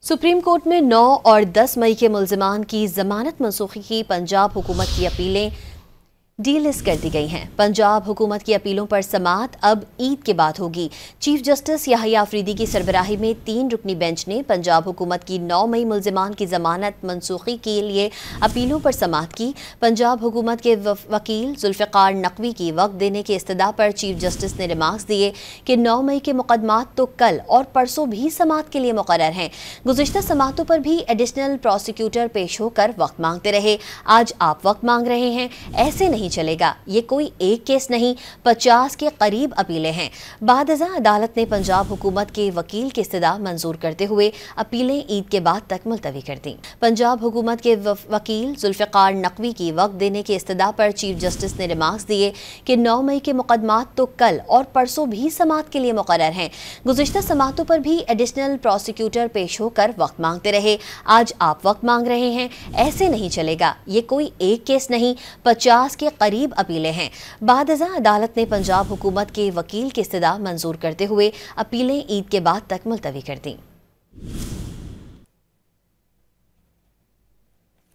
Supreme court में 9 और 10 मई के मुल्जिमान की जमानत मनसूखी की पंजाब हुकूमत की अपीलें डीलिस्ट कर दी गई हैं। पंजाब हुकूमत की अपीलों पर समाअत अब ईद के बाद होगी। चीफ जस्टिस याहिया अफरीदी की सरबराही में 3 रुकनी बेंच ने पंजाब हुकूमत की 9 मई मुल्जिमान की जमानत मनसूखी के लिए अपीलों पर समाअत की। पंजाब हुकूमत के वकील जुल्फ़िकार नकवी की वक्त देने के इस्तदा पर चीफ जस्टिस ने रिमार्क्स दिए कि 9 मई के मुकदमात तो कल और परसों भी समाअत के लिए मुकर्रर हैं। गुज़िश्ता समाअतों पर भी एडिशनल प्रोसिक्यूटर पेश होकर वक्त मांगते रहे। आज आप वक्त मांग रहे हैं, ऐसे नहीं चलेगा। ये कोई एक केस नहीं, 50 के करीब अपीलें हैं। बादअज़ा अदालत ने पंजाब हुकूमत के वकील की इस्तदा मंजूर करते हुए अपीलें ईद के बाद तक मुलतवी कर दी। पंजाब हुकूमत के वकील जुल्फ़िकार नकवी की वक्त देने के इस्तदा पर चीफ जस्टिस ने रिमार्क्स दिए कि 9 मई के मुकदमात तो कल और परसों भी समाअत के लिए मुकर्रर हैं। गुज़िश्ता समाअतों पर भी एडिशनल प्रोसिक्यूटर पेश होकर वक्त मांगते रहे। आज आप वक्त मांग रहे हैं, ऐसे नहीं चलेगा। ये कोई एक केस नहीं, 50 के करीब अपीलें हैं। बादअज़ा अदालत ने पंजाब हुकूमत के वकील की इस्तदा मंजूर करते हुए अपीलें ईद के बाद तक मुलतवी कर दी।